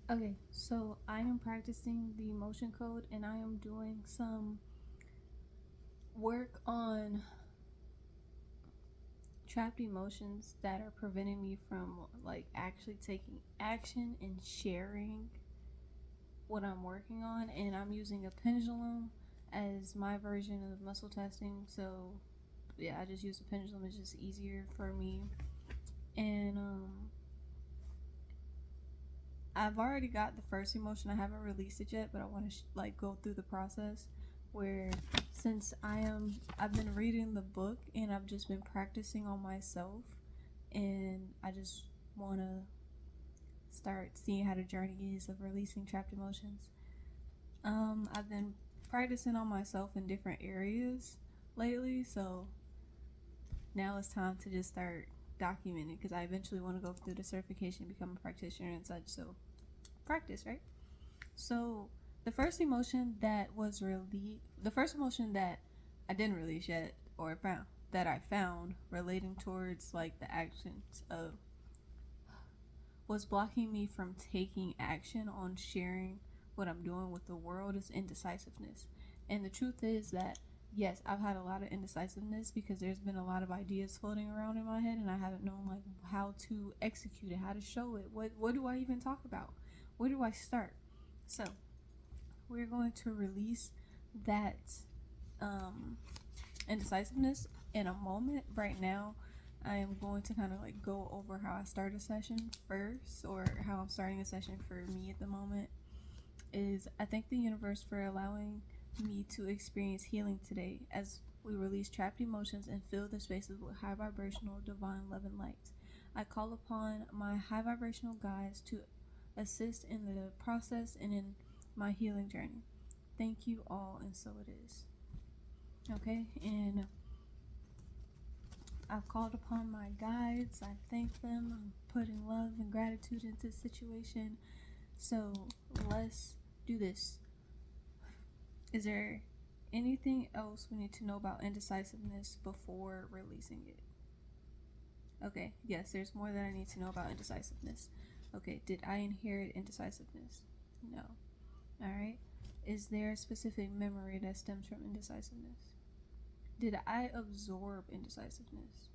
Okay, so I am practicing the emotion code and I am doing some work on trapped emotions that are preventing me from like actually taking action and sharing what I'm working on. And I'm using a pendulum as my version of muscle testing. So yeah, I just use a pendulum. It's just easier for me. And I've already got the first emotion. I haven't released it yet, but I want to like go through the process where since I've been reading the book and I've just been practicing on myself, and I just want to start seeing how the journey is of releasing trapped emotions. I've been practicing on myself in different areas lately, so now it's time to just start documenting because I eventually want to go through the certification, become a practitioner and such. So practice, right? So the first emotion that I didn't release yet, or found that I found relating towards like the actions of was blocking me from taking action on sharing what I'm doing with the world is indecisiveness. And the truth is that yes, I've had a lot of indecisiveness because there's been a lot of ideas floating around in my head and I haven't known like how to execute it, how to show it. What do I even talk about? Where do I start? So, we're going to release that um, indecisiveness in a moment. Right now, I am going to kind of like go over how I start a session first, or how I'm starting a session for me at the moment. Is I thank the universe for allowing me to experience healing today as we release trapped emotions and fill the spaces with high vibrational divine love and light. I call upon my high vibrational guides to assist in the process and in my healing journey. Thank you all, and so it is. Okay, and I've called upon my guides. I thank them. I'm putting love and gratitude into the situation. So let's do this. Is there anything else we need to know about indecisiveness before releasing it? Okay, yes, there's more that I need to know about indecisiveness. Okay, did I inherit indecisiveness? No. Alright. Is there a specific memory that stems from indecisiveness? Did I absorb indecisiveness?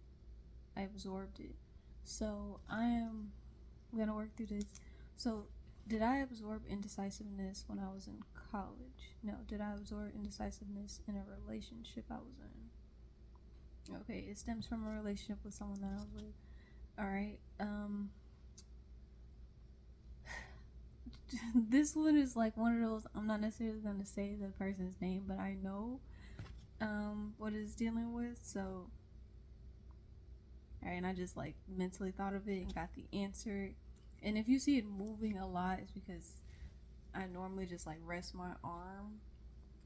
I absorbed it. So I am gonna work through this. So, did I absorb indecisiveness when I was in college? No. Did I absorb indecisiveness in a relationship I was in? Okay, it stems from a relationship with someone that I was with. Alright, this one is like one of those, I'm not necessarily gonna say the person's name, but I know what it's dealing with, so alright, and I just like mentally thought of it and got the answer. And if you see it moving a lot, it's because I normally just like rest my arm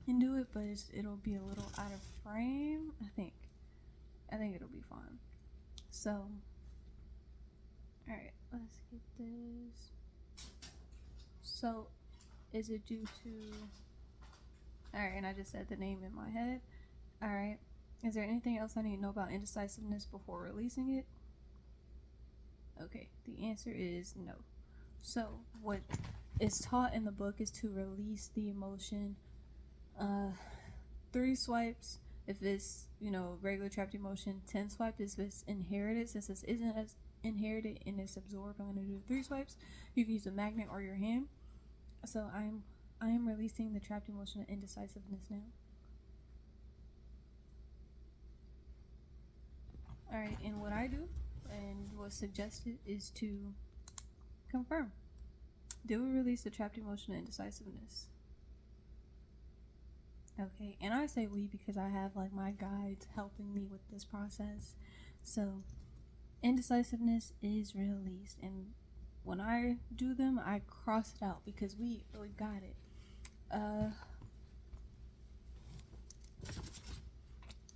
and do it, but it'll be a little out of frame. I think it'll be fine. So, all right, let's get this. So, is it due to? All right, and I just said the name in my head. All right. Is there anything else I need to know about indecisiveness before releasing it? Okay, the answer is no. So, what is taught in the book is to release the emotion. 3 swipes if it's, regular trapped emotion. 10 swipes if it's inherited. Since this isn't as inherited and it's absorbed, I'm going to do 3 swipes. You can use a magnet or your hand. So I am releasing the trapped emotion of indecisiveness now. All right, and what I do and what's suggested is to confirm. Did we release the trapped emotion of indecisiveness? Okay, and I say we because I have like my guides helping me with this process. So indecisiveness is released, and when I do them, I cross it out because we got it.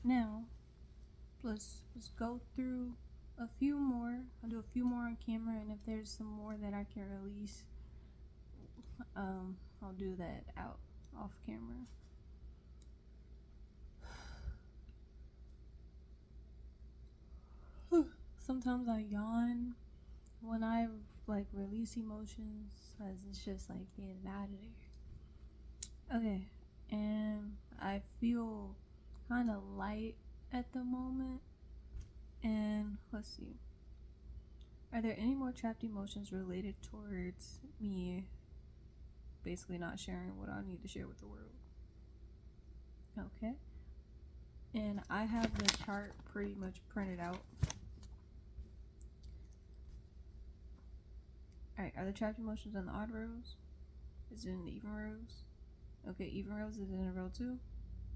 Now let's go through a few more. I'll do a few more on camera, and if there's some more that I can release, I'll do that out off camera. Sometimes I yawn when I like release emotions, cause it's just like getting out of there. Okay, and I feel kind of light at the moment. And let's see. Are there any more trapped emotions related towards me basically not sharing what I need to share with the world? Okay. And I have the chart pretty much printed out. Alright, are the trapped emotions in the odd rows? Is it in the even rows? Okay, even rows, is it in row 2?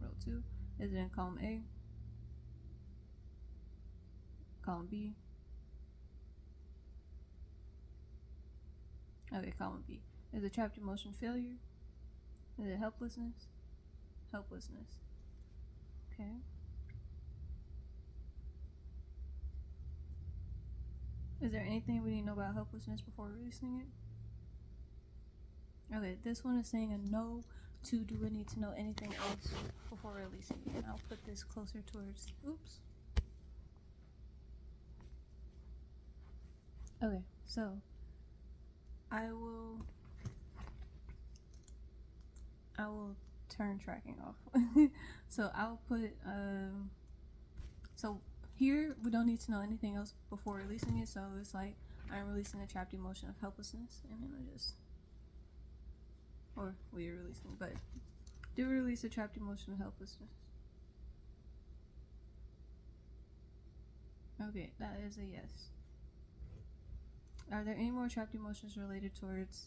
Row 2. Is it in column A? Column B? Okay, column B. Is it trapped emotion failure? Is it helplessness? Helplessness. Okay. Is there anything we need to know about helplessness before releasing it? Okay, this one is saying a no to do we need to know anything else before releasing it. And I'll put this closer towards, oops. Okay, so I will turn tracking off. So I'll put so here we don't need to know anything else before releasing it, so it's like I'm releasing the trapped emotion of helplessness, and then I just, or we're releasing, but do release the trapped emotion of helplessness. Okay, that is a yes. Are there any more trapped emotions related towards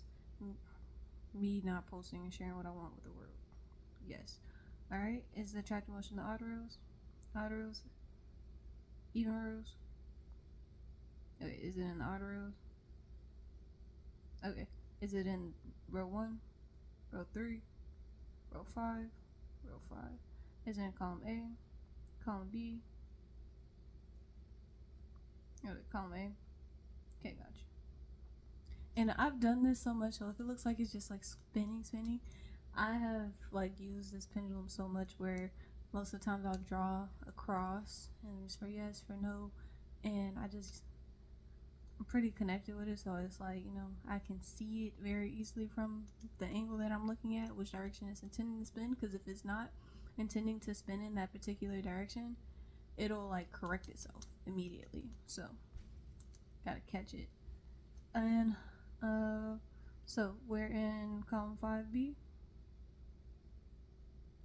me not posting and sharing what I want with the world? Yes. Alright, is the trapped emotion the odd rows? Odd rows? Even rows? Okay, is it in the odd rows? Okay. Is it in row 1? Row 3? Row 5? Row 5? Is it in column A? Column B? Okay, column A. Okay, gotcha. And I've done this so much, so if it looks like it's just like spinning, I have like used this pendulum so much where most of the times I'll draw a cross and it's for yes, for no, and I'm pretty connected with it, so it's like, you know, I can see it very easily from the angle that I'm looking at, which direction it's intending to spin, because if it's not intending to spin in that particular direction, it'll like correct itself immediately, so gotta catch it. And so we're in column 5B,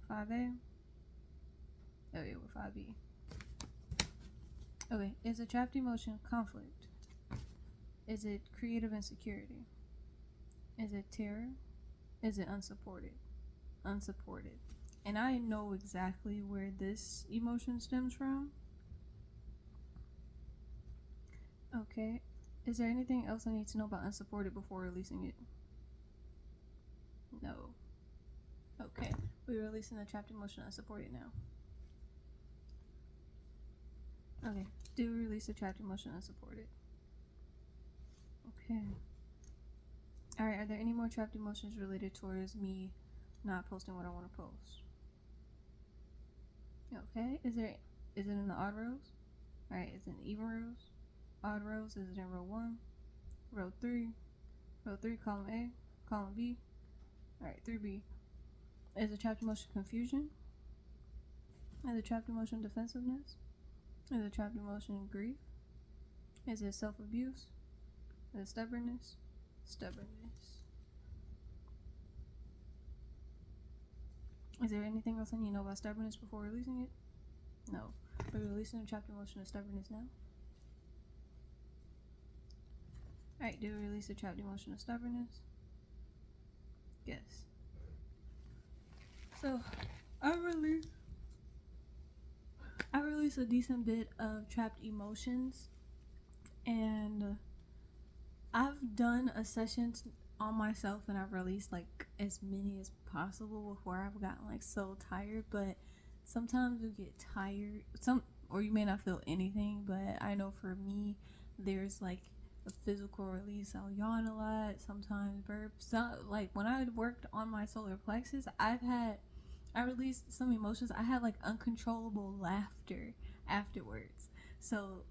5A. Oh yeah, we're 5B. Okay, is a trapped emotion conflict? Is it creative insecurity? Is it terror? Is it unsupported? Unsupported. And I know exactly where this emotion stems from. Okay. Is there anything else I need to know about unsupported before releasing it? No. Okay. We're releasing the trapped emotion unsupported now. Okay. Do we release the trapped emotion unsupported? Okay. Alright, are there any more trapped emotions related towards me not posting what I want to post? Okay. Is it in the odd rows? Alright, is it in even rows? Odd rows, is it in row 1? Row 3? Row 3, column A? Column B? Alright, 3B. Is it trapped emotion confusion? Is it trapped emotion defensiveness? Is it trapped emotion grief? Is it self-abuse? Is it stubbornness? Stubbornness. Is there anything else I need to know about stubbornness before releasing it? No. We're releasing the trapped emotion of stubbornness now. Alright, do we release the trapped emotion of stubbornness? Yes. So, I release a decent bit of trapped emotions, and I've done a session on myself, and I've released like as many as possible before I've gotten like so tired. But sometimes you get tired, or you may not feel anything. But I know for me, there's like a physical release. I'll yawn a lot, sometimes burp. So like when I worked on my solar plexus, I released some emotions. I had like uncontrollable laughter afterwards. So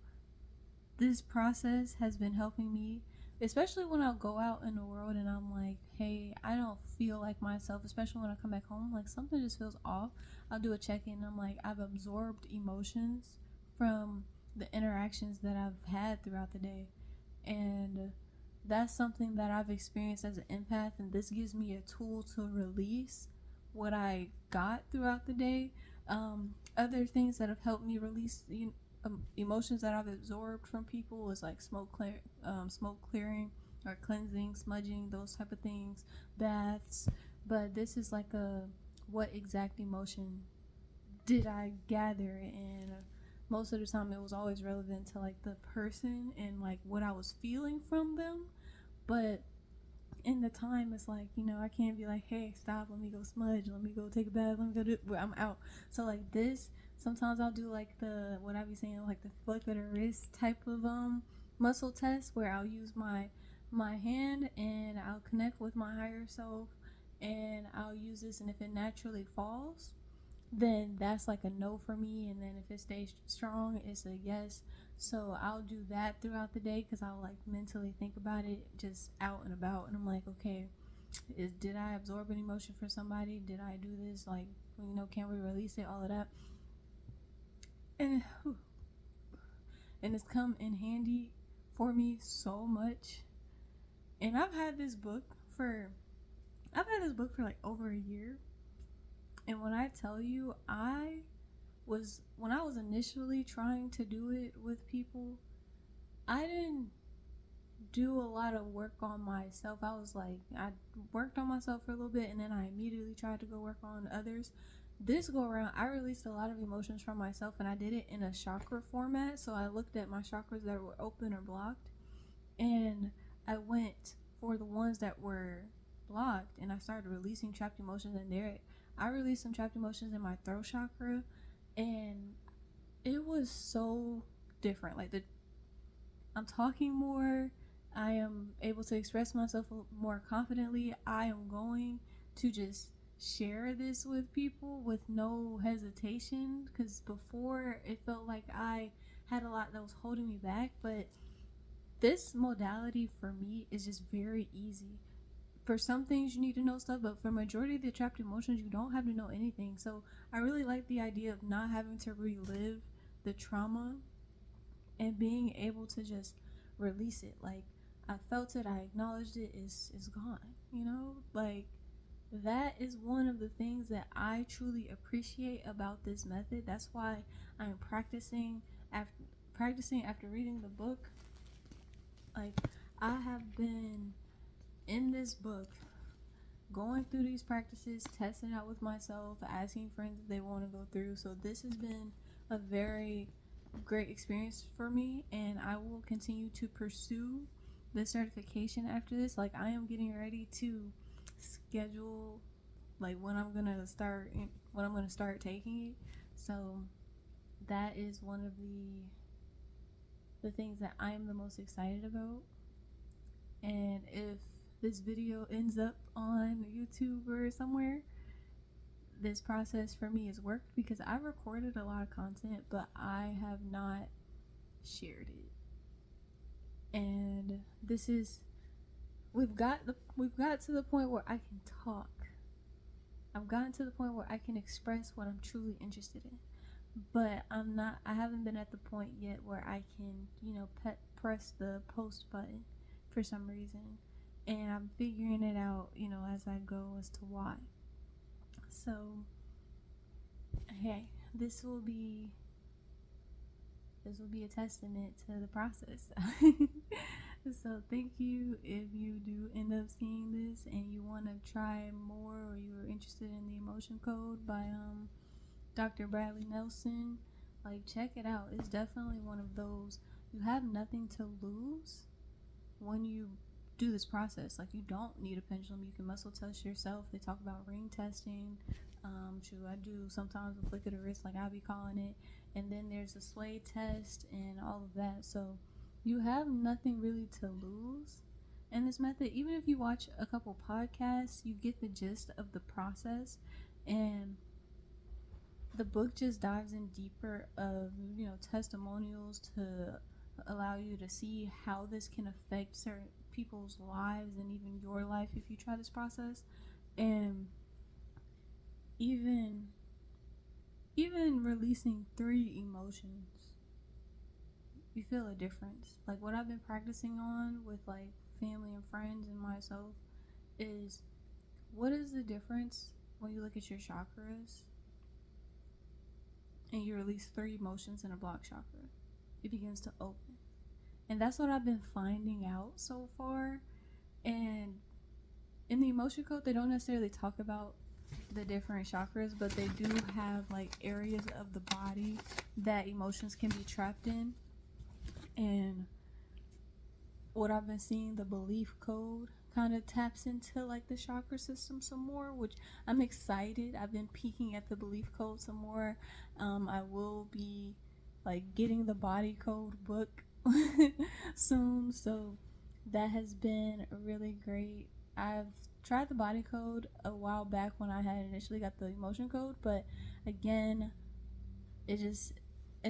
this process has been helping me, especially when I'll go out in the world and I'm like, hey, I don't feel like myself, especially when I come back home, like something just feels off. I'll do a check-in and I'm like, I've absorbed emotions from the interactions that I've had throughout the day. And that's something that I've experienced as an empath, and this gives me a tool to release what I got throughout the day. Other things that have helped me release emotions that I've absorbed from people is like smoke clearing or cleansing, smudging, those type of things, baths. But this is like a what exact emotion did I gather, and most of the time it was always relevant to like the person and like what I was feeling from them. But in the time, it's like, I can't be like, hey, stop, let me go smudge, let me go take a bath, let me go do where I'm out. So like this, sometimes I'll do like the what I be saying, like the flick of the wrist type of muscle test, where I'll use my hand and I'll connect with my higher self, and I'll use this, and if it naturally falls, then that's like a no for me, and then if it stays strong, it's a yes. So I'll do that throughout the day, because I'll like mentally think about it just out and about, and I'm like, okay, did I absorb an emotion for somebody, did I do this, like, can we release it, all of that. And it's come in handy for me so much. And I've had this book for like over a year. And when I tell you, when I was initially trying to do it with people, I didn't do a lot of work on myself. I worked on myself for a little bit, and then I immediately tried to go work on others. This go around, I released a lot of emotions from myself, and I did it in a chakra format. So I looked at my chakras that were open or blocked, and I went for the ones that were blocked, and I started releasing trapped emotions in there. I released some trapped emotions in my throat chakra, and it was so different. I'm talking more. I am able to express myself more confidently. I am going to just share this with people with no hesitation, because before it felt like I had a lot that was holding me back. But this modality for me is just very easy. For some things you need to know stuff, but for majority of the trapped emotions you don't have to know anything. So I really like the idea of not having to relive the trauma and being able to just release it. Like, I felt it, I acknowledged it, is gone, like, that is one of the things that I truly appreciate about this method. That's why I'm practicing after reading the book. Like, I have been in this book going through these practices, testing out with myself, asking friends if they want to go through. So this has been a very great experience for me, and I will continue to pursue the certification after this. Like, I am getting ready to schedule like when I'm gonna start taking it. So that is one of the things that I am the most excited about. And if this video ends up on YouTube or somewhere, this process for me has worked, because I recorded a lot of content, but I have not shared it. And this is we've got to the point where I can talk. I've gotten to the point where I can express what I'm truly interested in. But I haven't been at the point yet where I can, press the post button for some reason. And I'm figuring it out, as I go as to why. So, hey, this will be a testament to the process. So thank you if you do end up seeing this and you want to try more, or you're interested in the emotion code by Dr. Bradley Nelson. Like, check it out. It's definitely one of those, you have nothing to lose when you do this process. Like, you don't need a pendulum. You can muscle test yourself. They talk about ring testing. I do sometimes a flick of the wrist, like I'll be calling it. And then there's a sway test and all of that. So you have nothing really to lose in this method. Even if you watch a couple podcasts, you get the gist of the process. And the book just dives in deeper of, testimonials to allow you to see how this can affect certain people's lives and even your life if you try this process. And even releasing 3 emotions, you feel a difference. Like what I've been practicing on with like family and friends and myself is, what is the difference when you look at your chakras and you release 3 emotions in a block chakra? It begins to open. And that's what I've been finding out so far. And in the emotion code, they don't necessarily talk about the different chakras, but they do have like areas of the body that emotions can be trapped in. And what I've been seeing, the belief code kind of taps into like the chakra system some more, which I'm excited. I've been peeking at the belief code some more. I will be like getting the body code book soon, so that has been really great. I've tried the body code a while back when I had initially got the emotion code, but again, it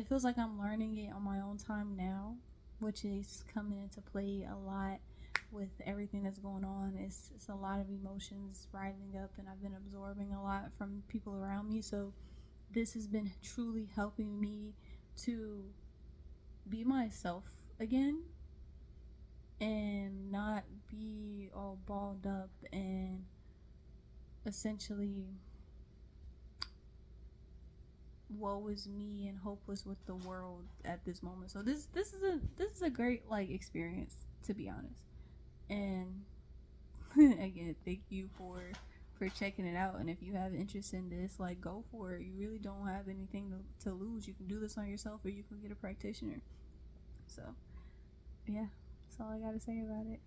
feels like I'm learning it on my own time now, which is coming into play a lot with everything that's going on. It's a lot of emotions rising up, and I've been absorbing a lot from people around me. So this has been truly helping me to be myself again and not be all balled up and essentially woe is me and hopeless with the world at this moment. So this is a great like experience, to be honest. And again, thank you for checking it out. And if you have interest in this, like, go for it. You really don't have anything to lose. You can do this on yourself, or you can get a practitioner. So yeah, that's all I gotta say about it.